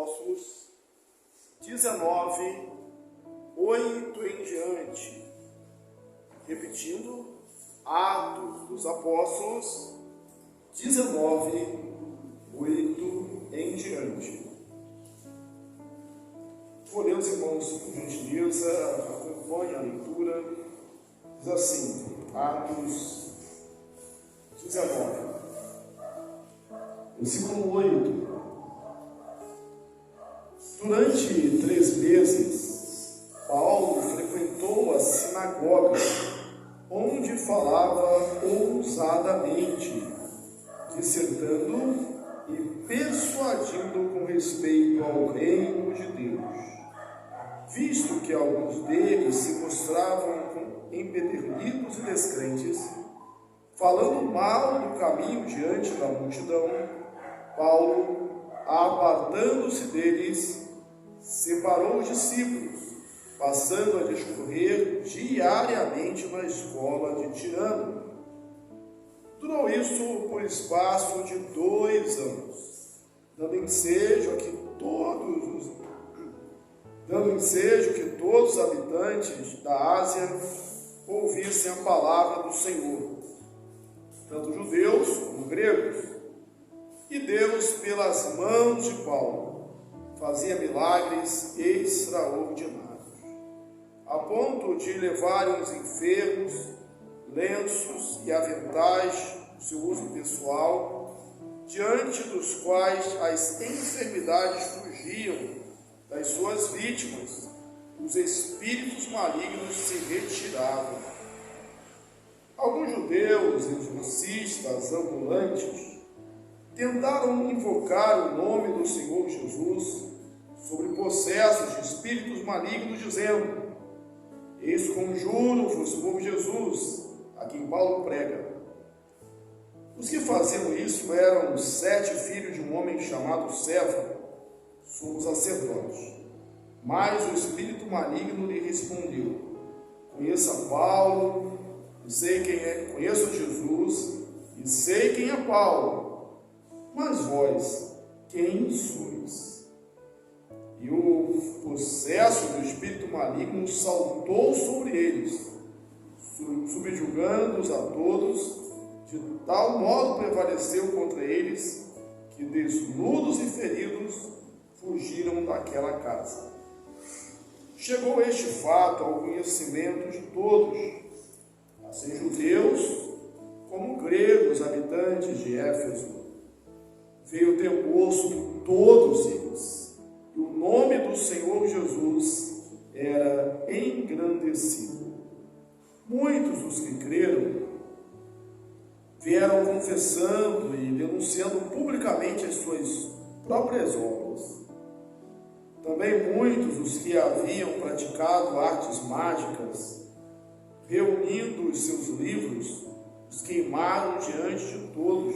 Apóstolos 19, 8 em diante. Repetindo, Atos dos Apóstolos 19, 8 em diante. Podemos, irmãos, por gentileza, acompanhe a leitura. Diz assim, Atos 19, versículo 8. Durante 3 meses, Paulo frequentou a sinagoga, onde falava ousadamente, dissertando e persuadindo com respeito ao reino de Deus. Visto que alguns deles se mostravam empedernidos e descrentes, falando mal do caminho diante da multidão, Paulo, apartando-se deles, separou os discípulos, passando a discorrer diariamente na escola de Tirano. Durou isso por espaço de 2 anos, dando ensejo que todos os habitantes da Ásia ouvissem a palavra do Senhor, tanto judeus como gregos. E Deus, pelas mãos de Paulo, fazia milagres extraordinários, a ponto de levarem os enfermos, lenços e aventais do seu uso pessoal, diante dos quais as enfermidades fugiam das suas vítimas, os espíritos malignos se retiravam. Alguns judeus exorcistas ambulantes tentaram invocar o nome do Senhor Jesus sobre possessos de espíritos malignos, dizendo: eis conjuro-vos por Jesus, a quem Paulo prega. Os que faziam isso eram 7 filhos de um homem chamado Cefas, sumo sacerdote. Mas o espírito maligno lhe respondeu: conheça Paulo, e sei quem é, conheço Jesus, e sei quem é Paulo, mas vós, quem sois? E o possesso do espírito maligno saltou sobre eles, subjugando-os a todos, de tal modo prevaleceu contra eles, que desnudos e feridos fugiram daquela casa. Chegou este fato ao conhecimento de todos, assim judeus como gregos habitantes de Éfeso. Veio temor sobre todos eles, e o nome do Senhor Jesus era engrandecido. Muitos dos que creram vieram confessando e denunciando publicamente as suas próprias obras. Também muitos dos que haviam praticado artes mágicas, reunindo os seus livros, os queimaram diante de todos.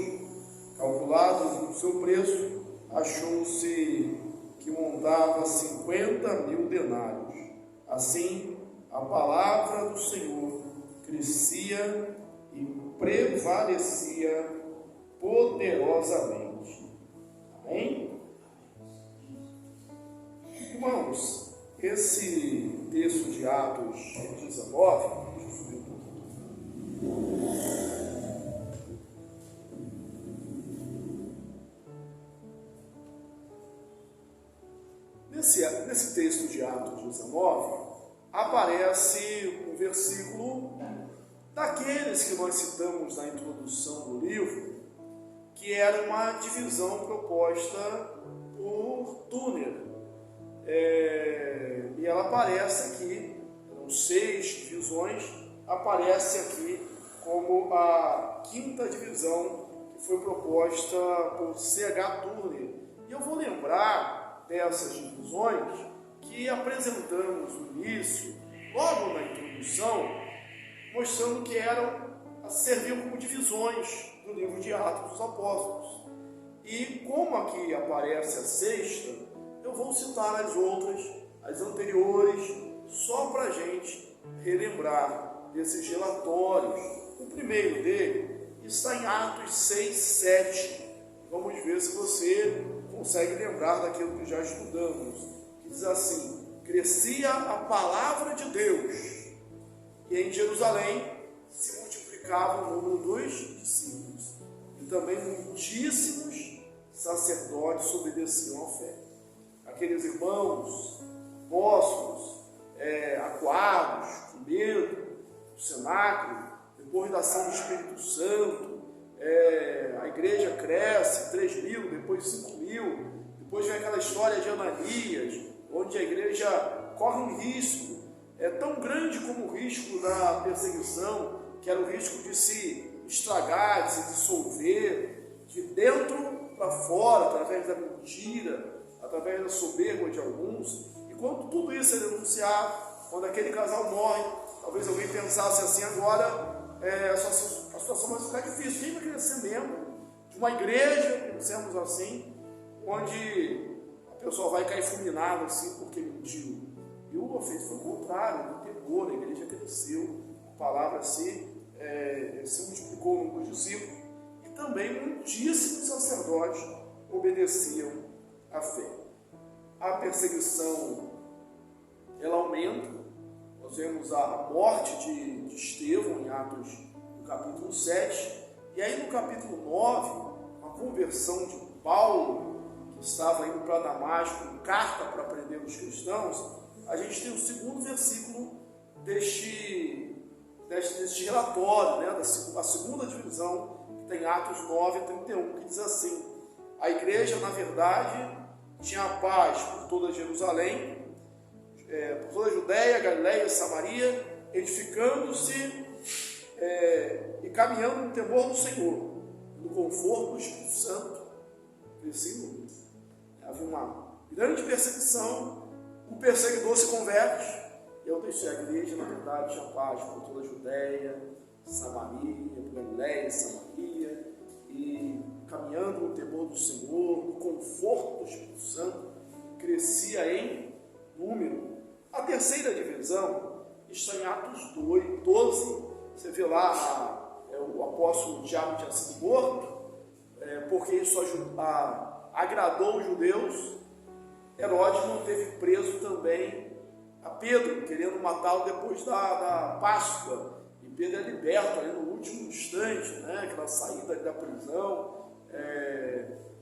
Calculados o seu preço, achou-se que montava 50.000 denários. Assim, a palavra do Senhor crescia e prevalecia poderosamente. Amém? Irmãos, esse texto de Atos 19, deixa eu subir um pouquinho. Nesse texto de Atos 19, aparece um versículo daqueles que nós citamos na introdução do livro, que era uma divisão proposta por Turner. E ela aparece aqui, eram 6 divisões, aparece aqui como a 5ª divisão que foi proposta por C.H. Turner. E eu vou lembrar dessas divisões que apresentamos no início, logo na introdução, mostrando que serviam como divisões do livro de Atos dos Apóstolos. E como aqui aparece a 6ª, eu vou citar as outras, as anteriores, só para a gente relembrar desses relatórios. O primeiro dele está em Atos 6, 7. Vamos ver se você consegue lembrar daquilo que já estudamos, que diz assim: crescia a palavra de Deus, e em Jerusalém se multiplicava o número dos discípulos, e também muitíssimos sacerdotes obedeciam à fé. Aqueles irmãos, apóstolos, acuados, com medo, o cenáculo, depois da ação do Espírito Santo, a igreja cresce, 3.000, depois 5.000, depois vem aquela história de Ananias, onde a igreja corre um risco, tão grande como o risco da perseguição, que era o risco de se estragar, de se dissolver, de dentro para fora, através da mentira, através da soberba de alguns. E quando tudo isso é denunciado, quando aquele casal morre, talvez alguém pensasse assim: agora a situação vai ficar difícil. Quem vai querer ser membro de uma igreja, pensemos assim, onde a pessoa vai cair fulminada assim porque mentiu? E o efeito foi o contrário, o temor, a igreja cresceu, a palavra se multiplicou no número de discípulos, e também muitíssimos sacerdotes obedeciam à fé. A perseguição, ela aumenta. Nós vemos a morte de Estevão em Atos, no capítulo 7, e aí no capítulo 9, a conversão de Paulo, que estava indo para Damasco, em carta para prender os cristãos. A gente tem o segundo versículo deste relatório, né, a segunda divisão, que tem Atos 9 a 31, que diz assim: a igreja, na verdade, tinha paz por toda Jerusalém, por toda a Judéia, Galiléia e Samaria, edificando-se e caminhando no temor do Senhor, no conforto do Espírito Santo. Versículo. Havia uma grande perseguição, o perseguidor se converte, e eu deixei a igreja, na verdade, tinha paz por toda a Judéia, Samaria, Galiléia e Samaria, e caminhando no temor do Senhor, no conforto do Espírito Santo, crescia em número. A terceira divisão está em Atos 12. Você vê lá, o apóstolo Tiago tinha sido morto, porque isso agradou os judeus. Herodes manteve preso também a Pedro, querendo matá-lo depois da Páscoa. E Pedro é liberto ali no último instante, né, aquela saída da prisão.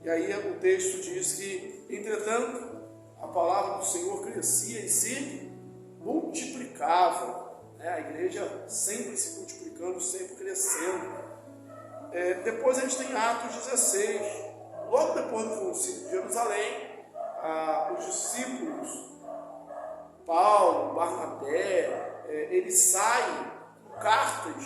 E aí o texto diz que, entretanto, a palavra do Senhor crescia e se multiplicava. A igreja sempre se multiplicando, sempre crescendo. Depois a gente tem Atos 16. Logo depois do concílio de Jerusalém, os discípulos, Paulo, Barnabé, eles saem com cartas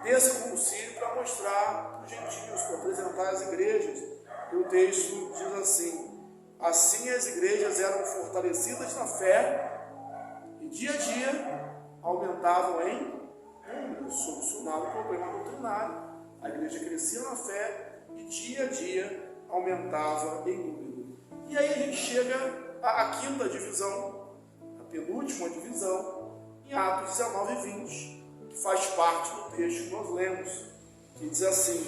desse concílio para mostrar para os gentios, para apresentar às igrejas. E o texto diz assim: assim as igrejas eram fortalecidas na fé e dia a dia aumentavam em número, solucionado o problema doutrinário. A igreja crescia na fé e dia a dia aumentava em número. E aí a gente chega à quinta divisão, a penúltima divisão, em Atos 19 e 20, que faz parte do texto que nós lemos, que diz assim: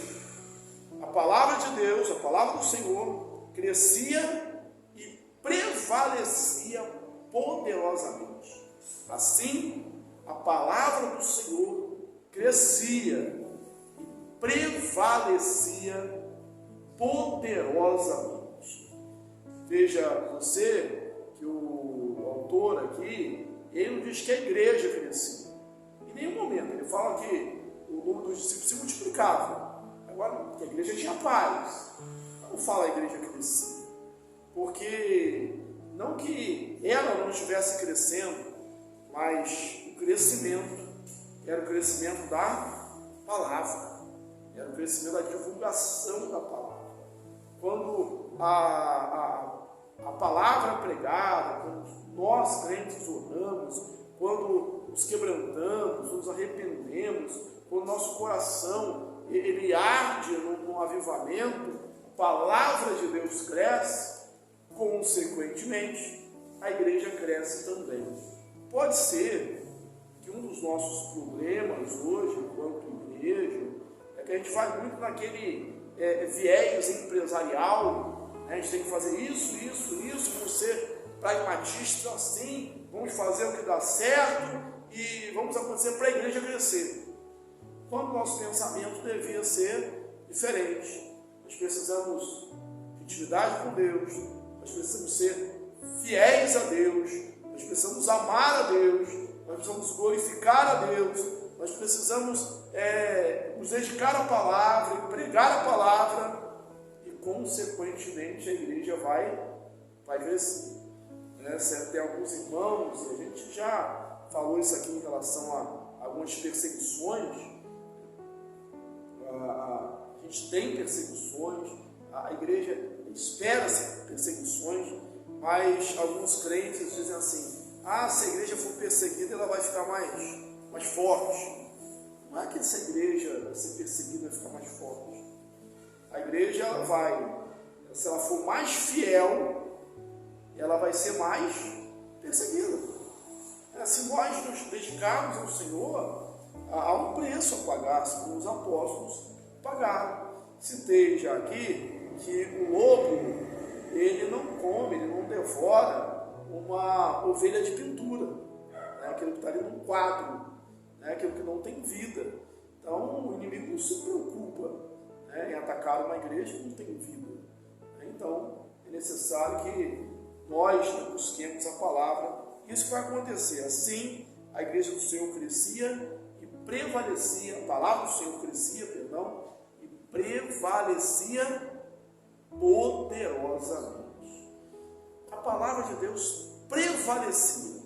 a palavra de Deus, a palavra do Senhor, crescia e prevalecia poderosamente. Assim, a palavra do Senhor crescia e prevalecia poderosamente. Veja você que o autor aqui, ele não diz que a igreja crescia. Em nenhum momento. Ele fala que o número dos discípulos se multiplicava. Agora, que a igreja tinha paz. Não fala a igreja crescia. Porque, não que ela não estivesse crescendo, mas o crescimento era o crescimento da palavra. Era o crescimento da divulgação da palavra. Quando a palavra é pregada, quando nós crentes oramos, quando nos quebrantamos, nos arrependemos, quando nosso coração ele arde num avivamento, a palavra de Deus cresce, consequentemente a igreja cresce também. Pode ser que um dos nossos problemas hoje, enquanto igreja, é que a gente vai muito naquele viés empresarial, A gente tem que fazer isso, vamos ser pragmatistas assim, vamos fazer o que dá certo e vamos acontecer para a igreja crescer. Quando o nosso pensamento devia ser diferente. Nós precisamos de intimidade com Deus, nós precisamos ser fiéis a Deus, nós precisamos amar a Deus, nós precisamos glorificar a Deus, nós precisamos nos dedicar à palavra, pregar a palavra e, consequentemente, a igreja vai crescer. Tem alguns irmãos, e a gente já falou isso aqui em relação a algumas perseguições. A gente tem perseguições, a igreja espera-se perseguições, mas alguns crentes dizem assim: se a igreja for perseguida, ela vai ficar mais forte. Não é que se a igreja ser perseguida vai ficar mais forte. A igreja se ela for mais fiel, ela vai ser mais perseguida. Se nós nos dedicarmos ao Senhor, há um preço a pagar, como os apóstolos pagaram. Citei já aqui que o lobo, ele não come, ele não devora uma ovelha de pintura, aquilo que está ali num quadro, aquilo que não tem vida. Então o inimigo não se preocupa em atacar uma igreja que não tem vida. Então é necessário que nós busquemos a palavra. Isso vai acontecer. Assim a igreja do Senhor crescia e prevalecia, a palavra do Senhor crescia, e prevalecia poderosamente. A palavra de Deus prevalecia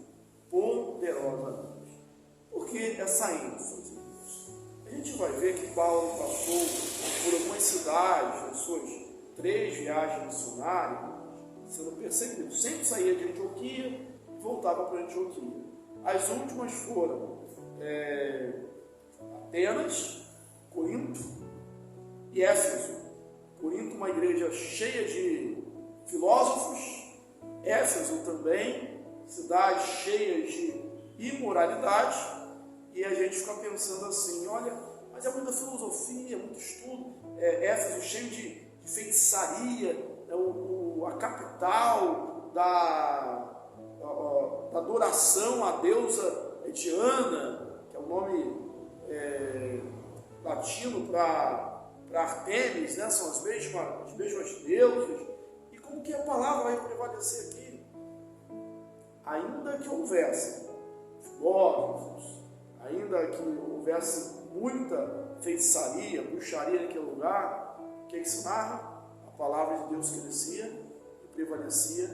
poderosamente. Por que essa ênfase? A gente vai ver que Paulo passou por algumas cidades, nas suas 3 viagens missionárias, sendo perseguido. Sempre saía de Antioquia e voltava para Antioquia. As últimas foram Atenas, Corinto e Éfeso. Corinto, uma igreja cheia de filósofos. Éfeso também, cidade cheia de imoralidade. E a gente fica pensando assim: olha, mas é muita filosofia, muito estudo. Éfeso cheio de feitiçaria, a capital da adoração à deusa Diana, que é o nome latino para Artemis, são as mesmas deusas. E como que a palavra vai prevalecer aqui? Ainda que houvesse filósofos, ainda que houvesse muita feitiçaria, bruxaria naquele lugar, o que se narra? A palavra de Deus crescia e prevalecia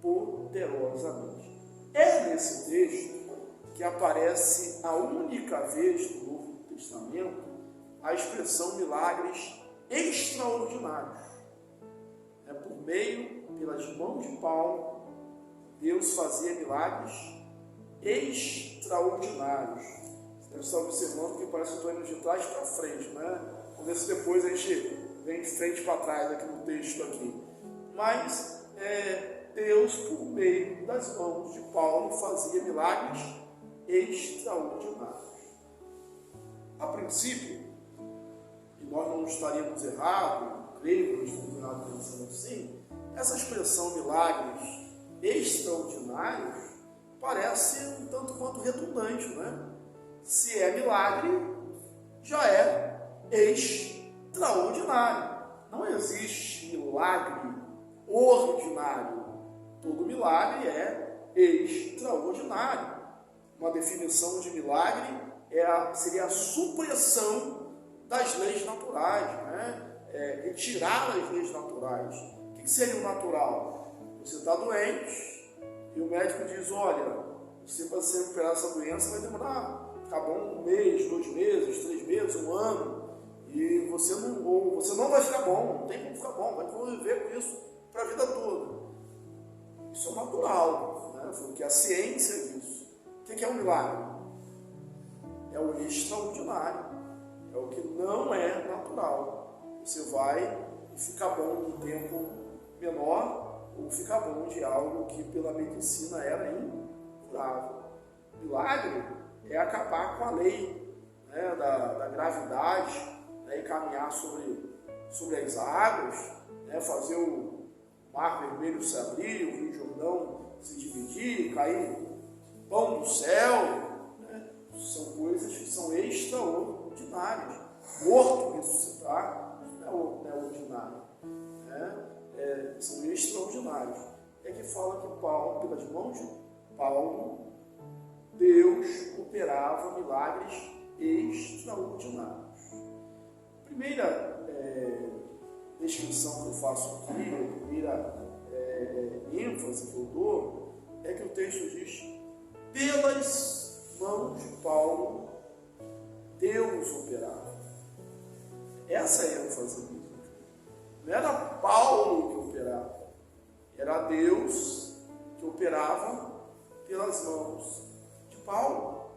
poderosamente. É nesse texto que aparece a única vez no Novo Testamento a expressão milagres extraordinários. Por meio, pelas mãos de Paulo, Deus fazia milagres extraordinários. Você deve estar observando que parece que eu estou indo de trás para frente, Vamos ver se depois a gente vem de frente para trás aqui no texto aqui. Mas Deus, por meio das mãos de Paulo, fazia milagres extraordinários. A princípio, e nós não estaríamos errados, creio que não estamos errados pensando assim, essa expressão milagres extraordinários parece um tanto quanto redundante, Se é milagre, já é extraordinário. Não existe milagre ordinário. Todo milagre é extraordinário. Uma definição de milagre seria a supressão das leis naturais, retirar as leis naturais. O que seria o natural? Você está doente e o médico diz: olha, você para se recuperar dessa doença vai demorar, ficar bom 1 mês, 2 meses, 3 meses, 1 ano, e você não vai ficar bom, não tem como ficar bom, vai conviver com isso para a vida toda. Isso é natural, foi o que a ciência diz. O que é um milagre? É o extraordinário, é o que não é natural. Você vai ficar bom num tempo menor, ou ficar bom de algo que pela medicina era incurável. Milagre é acabar com a lei da gravidade, e caminhar sobre as águas, fazer o Mar Vermelho se abrir, o Rio Jordão se dividir, cair pão do céu, né? São coisas que são extraordinárias. Morto ressuscitar não é ordinário, né? São extraordinários. É que fala que Paulo, pelas mãos de Paulo, Deus operava milagres extraordinários. Primeira descrição que eu faço aqui, a primeira ênfase que eu dou, é que o texto diz: pelas mãos de Paulo, Deus operava. Essa é a ênfase bíblica. Não era Paulo que operava, era Deus que operava pelas mãos de Paulo.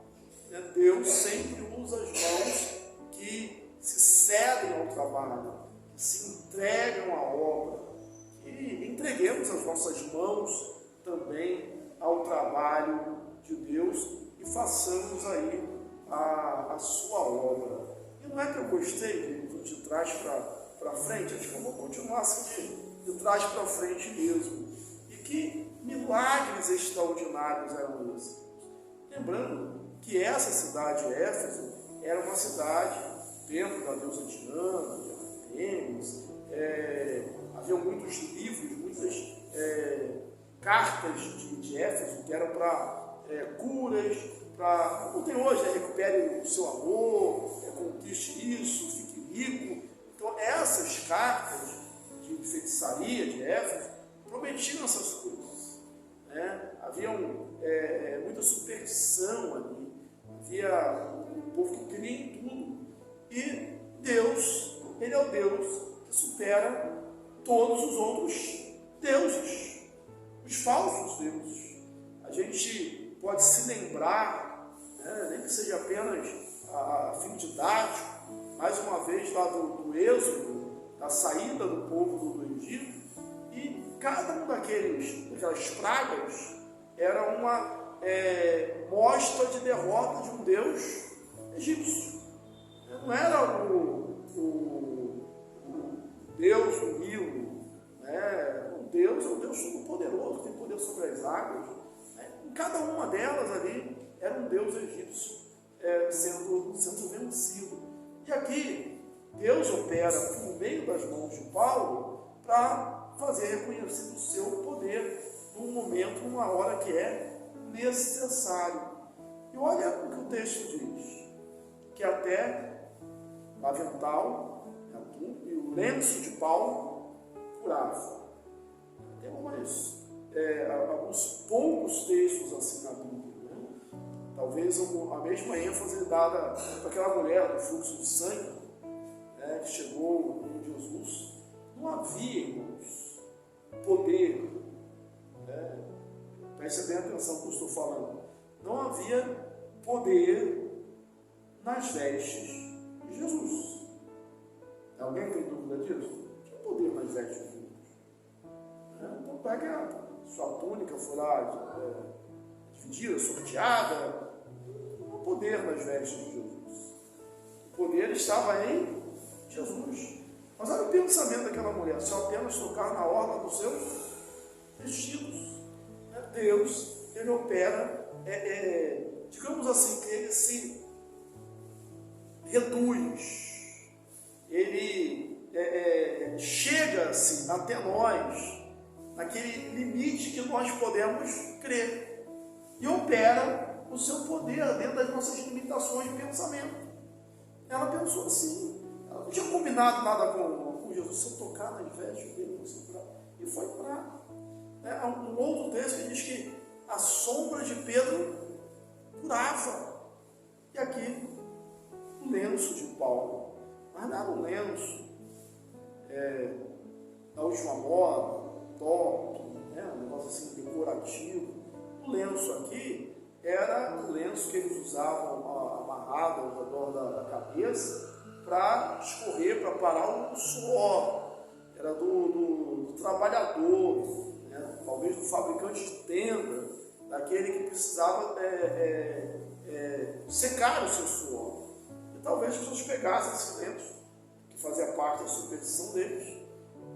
Deus sempre usa as mãos que se cedem ao trabalho, que se entregam à obra, e entreguemos as nossas mãos também ao trabalho de Deus e façamos aí a sua obra. E não é que eu gostei de trás para frente, acho que eu vou continuar assim de trás para frente mesmo. E que milagres extraordinários eram esses. Lembrando que essa cidade, Éfeso, era uma cidade, templo da deusa Diana, de Artemis, havia muitos livros, muitas cartas de Éfeso que eram para curas, para, como tem hoje, recupere o seu amor, conquiste isso, fique rico. Então essas cartas de feitiçaria de Éfeso prometiam essas coisas, né? Havia muita superstição ali, havia um povo que cria em tudo, e Deus, Ele é o Deus que supera todos os outros deuses, os falsos deuses. A gente pode se lembrar, né, nem que seja apenas a fim didático, mais uma vez lá do Êxodo, da saída do povo do Egito, e cada um daquelas pragas era uma mostra de derrota de um Deus egípcio. Não era o Deus do Nilo, né? O Deus é o Deus todo-poderoso, que tem poder sobre as águas. Né? Em cada uma delas ali era um Deus egípcio sendo vencido. E aqui Deus opera por meio das mãos de Paulo para fazer reconhecido o seu poder num momento, numa hora que é necessário. E olha o que o texto diz, que até o avental e o lenço de Paulo curava. Tem alguns poucos textos assim na Bíblia, né? Talvez a mesma ênfase dada para aquela mulher do fluxo de sangue, né, que chegou em Jesus. Não havia, irmãos, poder, né? Preste bem atenção no que eu estou falando. Não havia poder nas vestes de Jesus. Alguém tem dúvida disso? Não tinha poder nas vestes de Jesus. Então pega a sua túnica, foi lá dividida, sorteada. Não há poder nas vestes de Jesus. O poder estava em Jesus. Mas olha o pensamento daquela mulher: se eu apenas tocar na orla dos seus vestidos. Deus, Ele opera, digamos assim, que Ele se reduz, Ele chega-se até nós, naquele limite que nós podemos crer, e opera o seu poder dentro das nossas limitações de pensamento. Ela pensou assim, ela não tinha combinado nada com Jesus: se eu tocar nas vestes dele, e foi para... Há um outro texto que diz que a sombra de Pedro curava. E aqui, o lenço de Paulo, mas não era um lenço da última moda, top, né? Um negócio assim decorativo. O lenço aqui era o lenço que eles usavam amarrado ao redor da cabeça para escorrer, para parar o suor. Era do trabalhador, talvez do fabricante de tenda, daquele que precisava secar o seu suor. E talvez as pessoas pegassem esse lenço, que fazia parte da superstição deles,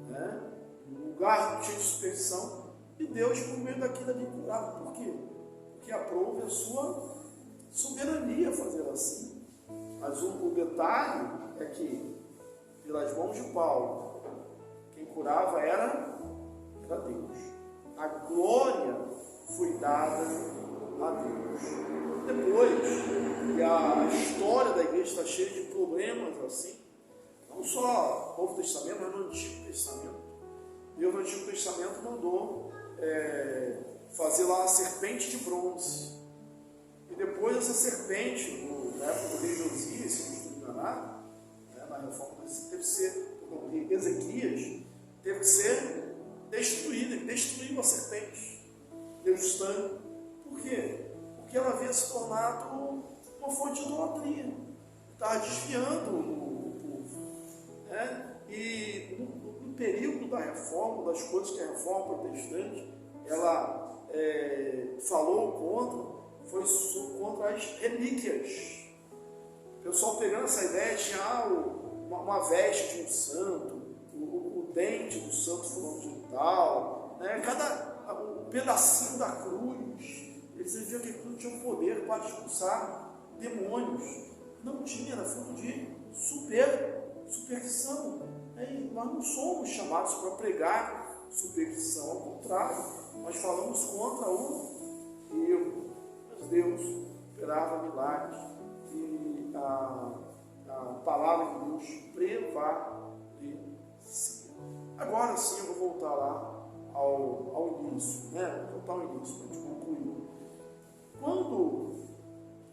né? um lugar cheio de superstição, e Deus, por meio daquilo ali, curava. Por quê? Porque aprove a sua soberania fazer assim. Mas o detalhe é que, pelas mãos de Paulo, quem curava era Deus. A glória foi dada a Deus. Depois, e a história da igreja está cheia de problemas assim, não só no Novo Testamento, mas no Antigo Testamento. Deus no Antigo Testamento mandou fazer lá a serpente de bronze. E depois essa serpente, na época do rei Josias, se não estou enganado, na reforma teve que ser, Ezequias, teve que ser destruída. Ele destruiu a serpente. Deu sangue. Por quê? Porque ela havia se tornado uma fonte de idolatria. Estava desviando o povo. E no período da reforma, das coisas que a reforma protestante, ela falou contra, foi contra as relíquias. O pessoal pegando essa ideia, tinha uma veste de um santo, o dente do santo fulano de tal, um pedacinho da cruz. Eles diziam que aquilo tinha um poder para expulsar demônios. Não tinha, era fruto de superstição. Nós não somos chamados para pregar superstição, ao contrário, nós falamos contra o erro. Mas Deus operava milagres e a palavra de Deus prevalecia. Agora sim eu vou voltar lá ao início, Vou voltar ao início para a gente concluir. Quando,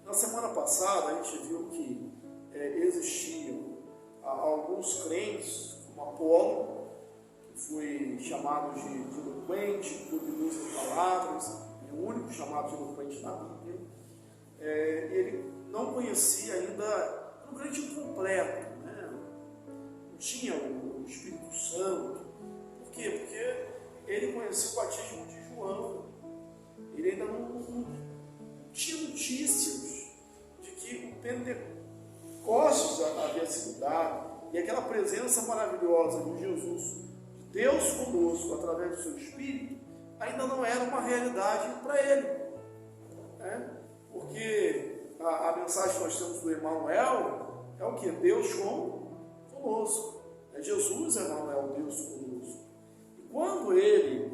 na semana passada, a gente viu que existiam alguns crentes, como Apolo, que foi chamado de eloquente, por muitas palavras, é o único chamado de eloquente na Bíblia. Ele não conhecia ainda um crente incompleto, não tinha o Espírito Santo. Por quê? Porque ele conhecia o batismo de João. Ele ainda não tinha notícias de que o Pentecostes havia sido dado, e aquela presença maravilhosa de Jesus, de Deus conosco, através do seu Espírito, ainda não era uma realidade para ele. Porque a mensagem que nós temos do Emmanuel é o que? Deus conosco. Jesus, Emmanuel, Deus conosco. E quando ele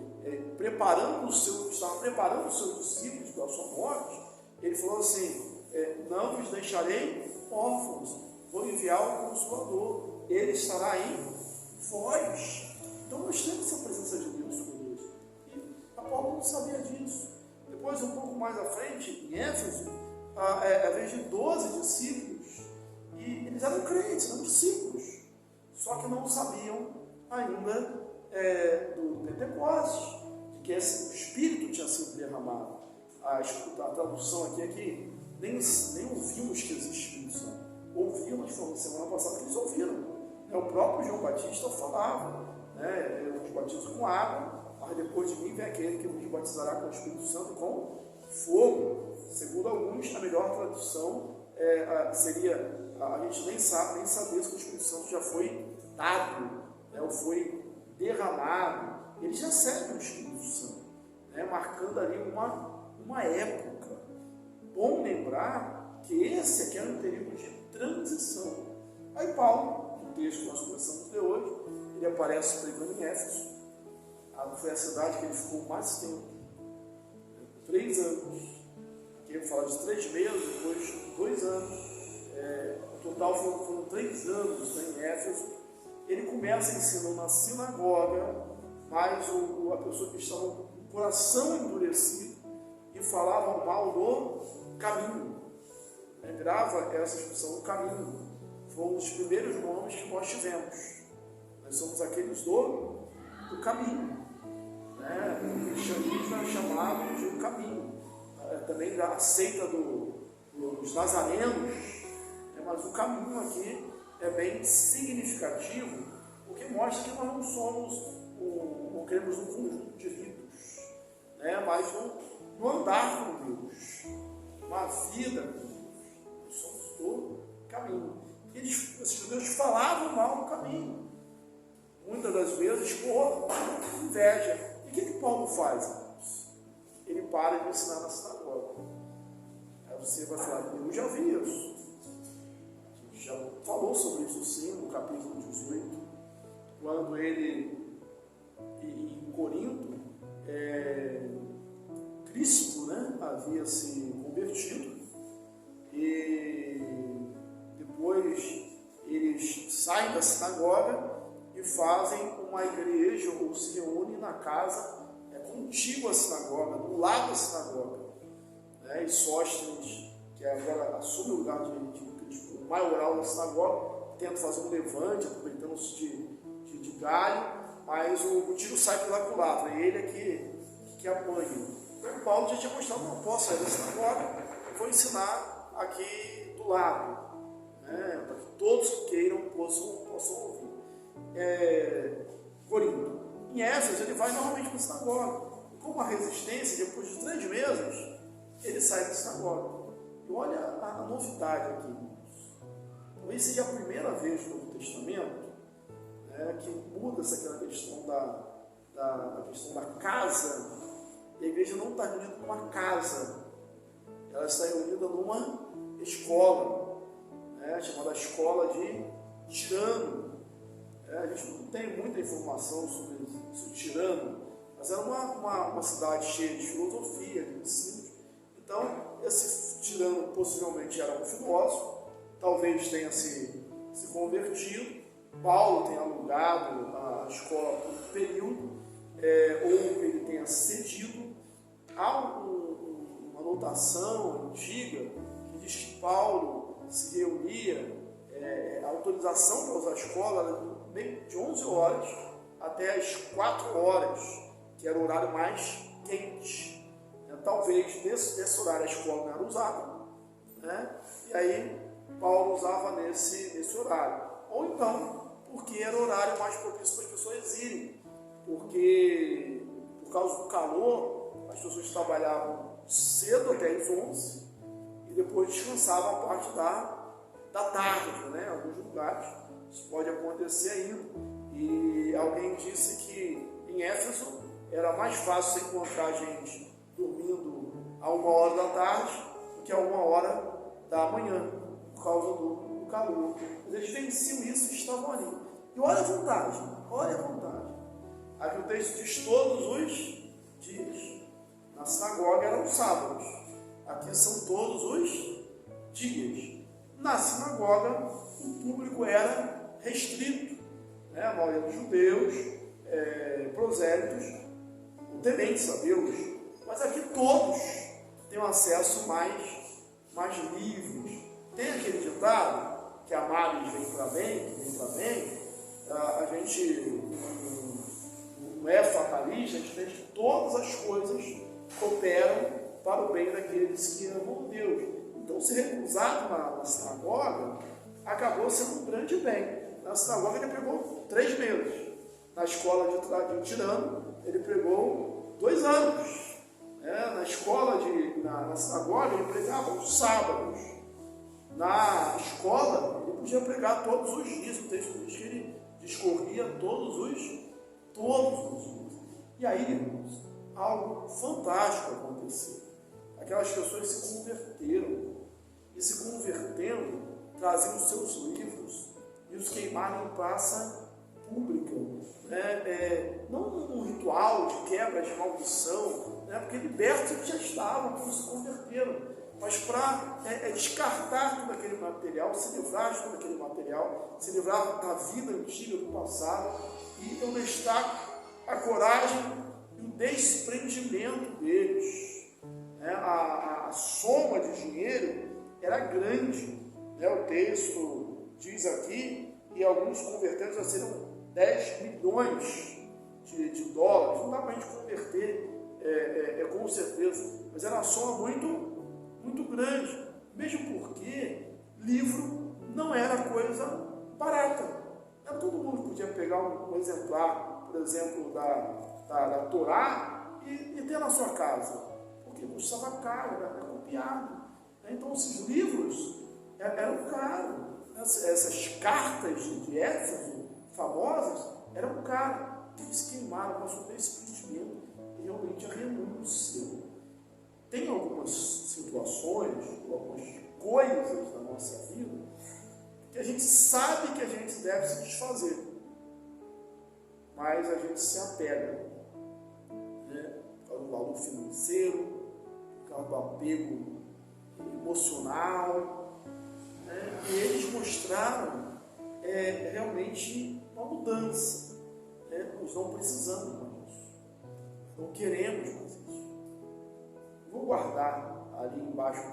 estava preparando os seus discípulos para a sua morte, ele falou assim: não vos deixarei órfãos, vou enviar o Consolador, ele estará em vós. Então nós temos essa presença de Deus conosco. E Apolo não sabia disso. Depois, um pouco mais à frente, em Éfeso, vez de 12 discípulos, e eles eram crentes, eram discípulos, só que não sabiam ainda do Pentecostes, de que esse Espírito tinha sido derramado. A tradução aqui é que nem ouvimos que existe Espírito Santo. Ouviram, nós falamos semana passada que eles ouviram. O próprio João Batista falava, eu vos batizo com água, mas depois de mim vem aquele que vos batizará com o Espírito Santo com fogo. Segundo alguns, a melhor tradução seria, a gente nem saber se o Espírito Santo já foi dado, ou foi derramado. Eles recebem o Espírito Santo, marcando ali uma época. Bom lembrar que esse aqui era um período de transição. Aí Paulo, no texto que nós começamos a ler hoje, ele aparece pregando em Éfeso. Foi a cidade que ele ficou mais tempo, 3 anos. Aqui ele fala de 3 meses, depois 2 anos. No total foram 3 anos em Éfeso. Ele começa ensinando na sinagoga, mas a pessoa que estava com o coração endurecido e falava mal do caminho. Grava essa expressão, o caminho. Foi um dos primeiros nomes que nós tivemos. Nós somos aqueles do caminho. O cristianismo é chamado de um caminho. Também da seita dos nazarenos. Mas o caminho aqui é bem significativo, porque mostra que nós não somos, não queremos um conjunto de ritos, mas no andar com Deus, uma vida com Deus. Nós somos do caminho. Esses judeus falavam mal no caminho. muitas das vezes por inveja. E o que Paulo faz? Ele para de ensinar na sinagoga. Aí você vai falar, eu já vi isso. A gente já falou sobre isso sim, no capítulo 18, quando ele, em Corinto, Crispo, né, havia se convertido, e depois eles saem da sinagoga e fazem uma igreja, ou se reúnem na casa contígua à sinagoga, do lado da sinagoga, né? E Sóstenes, que agora assume o lugar de maioral da sinagoga, tenta fazer um levante, aproveitando-se de galho, mas o tiro sai pela culatra, e ele é que apanha. Então Paulo já tinha mostrado, não posso sair da sinagoga, eu vou ensinar aqui do lado, né? Para que todos que queiram possam ouvir. Corinto. Em Éfeso, ele vai normalmente para a sinagoga. Com uma resistência, depois de 3 meses, ele sai da sinagoga. E olha a novidade aqui, irmãos. Talvez seja a primeira vez no Novo Testamento, né, que muda aquela questão da questão da casa. E a igreja não está reunida numa casa, ela está reunida numa escola, né, chamada Escola de Tirano. A gente não tem muita informação sobre Tirano, mas era uma cidade cheia de filosofia, de ensino. Então, esse Tirano possivelmente era um filósofo, talvez tenha se convertido. Paulo tenha alugado a escola por um período, ou ele tenha cedido. Há uma anotação antiga que diz que Paulo se reunia, a autorização para usar a escola era de 11 horas até as 4 horas, que era o horário mais quente. Talvez nesse horário a escola não era usada, né? E aí Paulo usava nesse horário. Ou então, porque era o horário mais propício para as pessoas irem, porque por causa do calor, as pessoas trabalhavam cedo até as 11 e depois descansavam a parte da tarde, né? Em alguns lugares isso pode acontecer ainda. E alguém disse que em Éfeso era mais fácil você encontrar gente dormindo a 1 hora da tarde do que a 1 hora da manhã, por causa do calor. Mas eles venciam isso e estavam ali. E olha a vantagem, olha a vantagem. Aqui o texto diz todos os dias. Na sinagoga eram os sábados. Aqui são todos os dias. Na sinagoga o público era restrito. A maioria dos judeus, prosélitos, tementes a Deus, mas aqui todos têm um acesso mais livres. Tem aquele ditado que a males vem para bem, a gente não é fatalista, a gente entende que todas as coisas cooperam para o bem daqueles que amam a Deus. Então, ser recusado na sinagoga acabou sendo um grande bem. Na sinagoga ele pregou 3 meses. Na escola de Tirano ele pregou 2 anos. Na escola na sinagoga ele pregava os sábados. Na escola ele podia pregar todos os dias. O texto diz que ele discorria todos os dias. E aí, irmãos, algo fantástico aconteceu. Aquelas pessoas se converteram. E se convertendo, traziam os seus livros e os queimaram em praça pública, não um ritual de quebra de maldição, porque libertos já estavam quando se converteram, mas para descartar todo aquele material, se livrar de todo aquele material, se livrar da vida antiga do passado. E eu destaco a coragem e o desprendimento deles. A soma de dinheiro era grande, o texto diz aqui, e alguns convertendo já seriam 10 milhões de dólares. Não dá para a gente converter com certeza, mas era uma soma muito grande, mesmo porque livro não era coisa barata. Todo mundo podia pegar um exemplar, por exemplo, da Torá e ter na sua casa, porque custava caro, era copiado. Então esses livros eram caros. Essas cartas de Éfeso famosas era um cara que eles queimaram, passou por esse sentimento e realmente a renúncia. Tem algumas situações, algumas coisas na nossa vida que a gente sabe que a gente deve se desfazer, mas a gente se apega, né? Por causa do valor financeiro, por causa do apego emocional, né? E eles mostraram realmente uma mudança, né? Nós não precisamos mais disso, não queremos mais isso. Vou guardar ali embaixo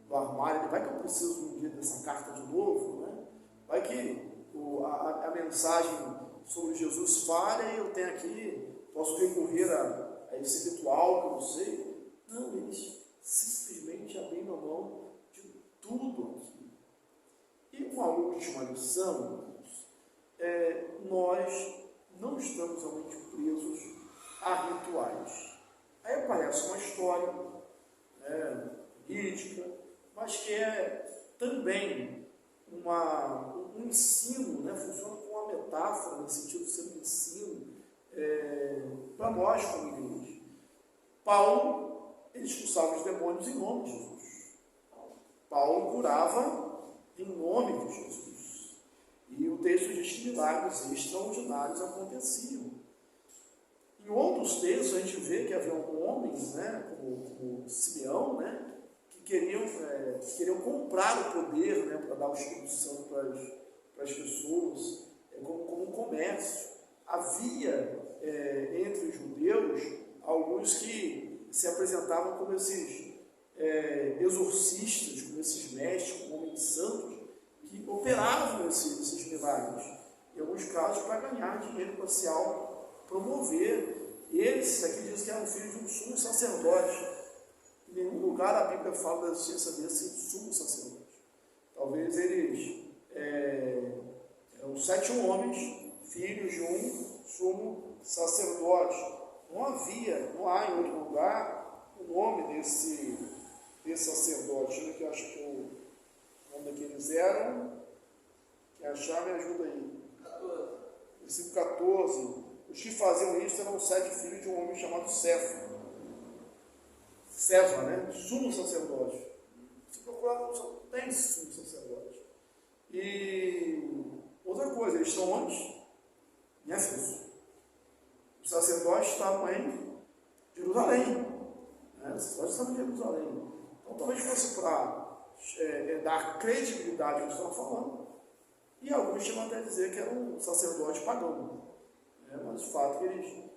do armário, vai que eu preciso um dia dessa carta de novo, né? Vai que a mensagem sobre Jesus falha e eu tenho aqui, posso recorrer a esse ritual que eu sei. Não, eles simplesmente abriram a mão de tudo aqui. E uma última lição, nós não estamos realmente presos a rituais. Aí aparece uma história verídica, mas que é também um ensino, né? Funciona como uma metáfora, no sentido de ser um ensino para nós como igreja. Paulo, ele expulsava os demônios em nome de Jesus. Paulo curava em nome de Jesus. E o texto diz que milagres extraordinários aconteciam. Em outros textos a gente vê que havia homens, né, como Simeão, né, que queriam comprar o poder, né, para dar o Espírito Santo para as pessoas, como um comércio. Havia entre os judeus alguns que se apresentavam como esses exorcistas, como esses mestres, como homens santos, que operavam esses milagres, em alguns casos para ganhar dinheiro, para se promover. Eles, aqui diz que eram filhos de um sumo sacerdote. Em nenhum lugar a Bíblia fala da existência desse sumo sacerdote. Talvez eles eram 7 homens, filhos de um sumo sacerdote. Não há em outro lugar o nome desse sacerdote, que eu acho que o nome daqueles eram. Quem achar, me ajuda aí. 14. Versículo 14. Os que faziam isso eram 7 filhos de um homem chamado Cefas, né? Sumo sacerdote. Se procurar, só tem sumo sacerdote. E outra coisa, eles estão onde? Em Éfeso. Os sacerdotes estavam em Jerusalém. Né? Os sacerdotes estavam em Jerusalém. Então talvez fosse para dar credibilidade ao que estão falando. E alguns chegam até a dizer que era um sacerdote pagão. Mas o fato que eles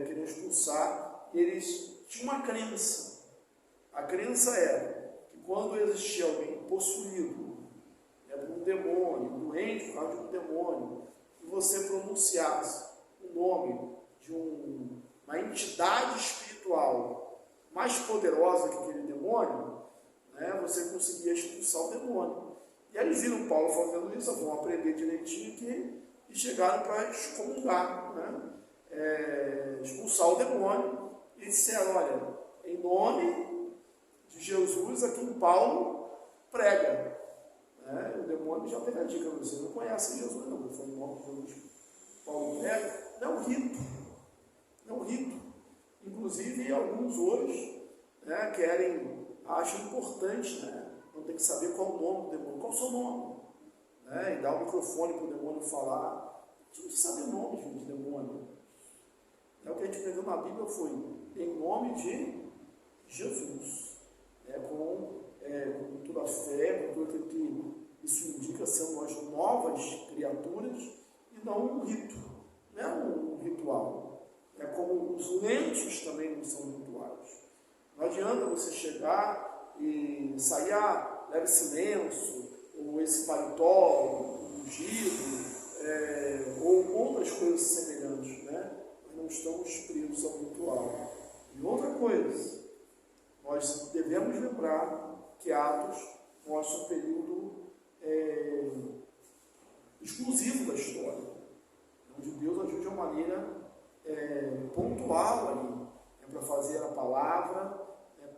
queriam expulsar, eles tinham uma crença. A crença era que quando existia alguém possuído por um demônio, doente por causa de um demônio, e você pronunciasse o nome de uma entidade espiritual mais poderosa que aquele demônio, né, você conseguia expulsar o demônio. E aí eles viram Paulo fazendo isso, vão aprender direitinho aqui, e chegaram para excomungar, né? Expulsar o demônio, e disseram: olha, em nome de Jesus, aqui em Paulo, prega. O demônio já teve a dica: você não conhece Jesus, não, foi em nome de Jesus. Paulo prega. Não é um rito, não é um rito. Inclusive, alguns hoje, né, acham importante, né, não tem que saber qual o nome do demônio, qual o seu nome. E dar o microfone para o demônio falar. A gente não sabe o nome de demônio. O que a gente aprendeu na Bíblia foi em nome de Jesus. Com toda a fé, com tudo aquilo que isso indica, sendo nós novas criaturas, e não um rito. Não é um ritual. Como os lenços também não são rituais. Não adianta você chegar e sair, leve esse lenço, ou esse paletó, ungido, ou outras coisas semelhantes, né? Nós não estamos presos ao ritual. E outra coisa, nós devemos lembrar que Atos mostra um período exclusivo da história, onde Deus agiu de uma maneira pontual ali, para fazer a palavra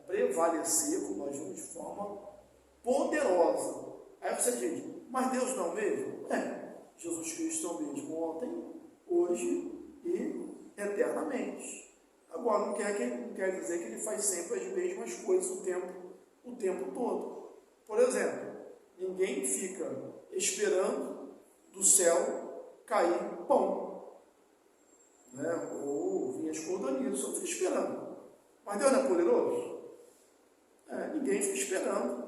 prevalecer, como nós vimos, de forma poderosa. Aí você diz: mas Deus não é o mesmo? Jesus Cristo é o mesmo ontem, hoje e eternamente. Agora, não quer dizer que ele faz sempre as mesmas coisas o tempo todo. Por exemplo, ninguém fica esperando do céu cair pão, né? Ou vinhas cordonidas, só fica esperando. Mas Deus não é poderoso? Ninguém fica esperando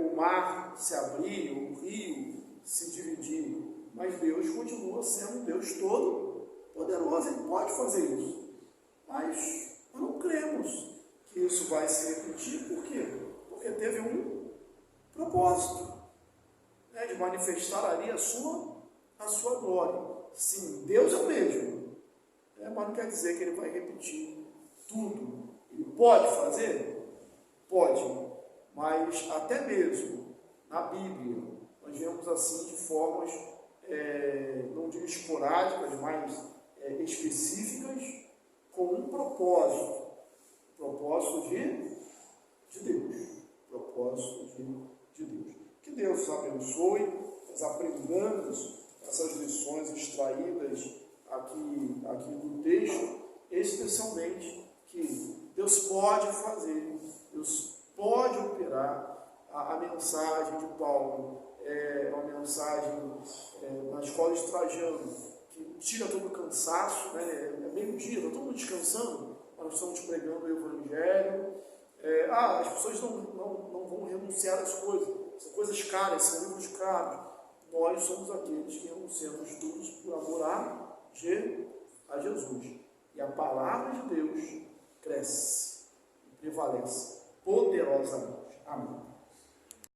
o mar se abrir, o rio se dividir, mas Deus continua sendo Deus todo poderoso, Ele pode fazer isso. Mas não cremos que isso vai se repetir. Por quê? Porque teve um propósito, né, de manifestar ali a sua glória. Sim, Deus é o mesmo, mas não quer dizer que Ele vai repetir tudo. Ele pode fazer? Pode, mas até mesmo na Bíblia nós vemos assim de formas, não digo esporádicas, mas específicas, com um propósito de Deus. Propósito de Deus. Que Deus nos abençoe, nós aprendamos essas lições extraídas aqui do texto, especialmente que Deus pode fazer, Deus pode operar. A mensagem de Paulo é uma mensagem na escola de Trajano, que tira todo o cansaço, né? É meio-dia, está todo mundo descansando, nós estamos pregando o Evangelho. As pessoas não vão renunciar às coisas, são coisas caras, são livros caros. Nós somos aqueles que renunciamos tudo por amor a Jesus. E a palavra de Deus cresce e prevalece poderosamente. Amém.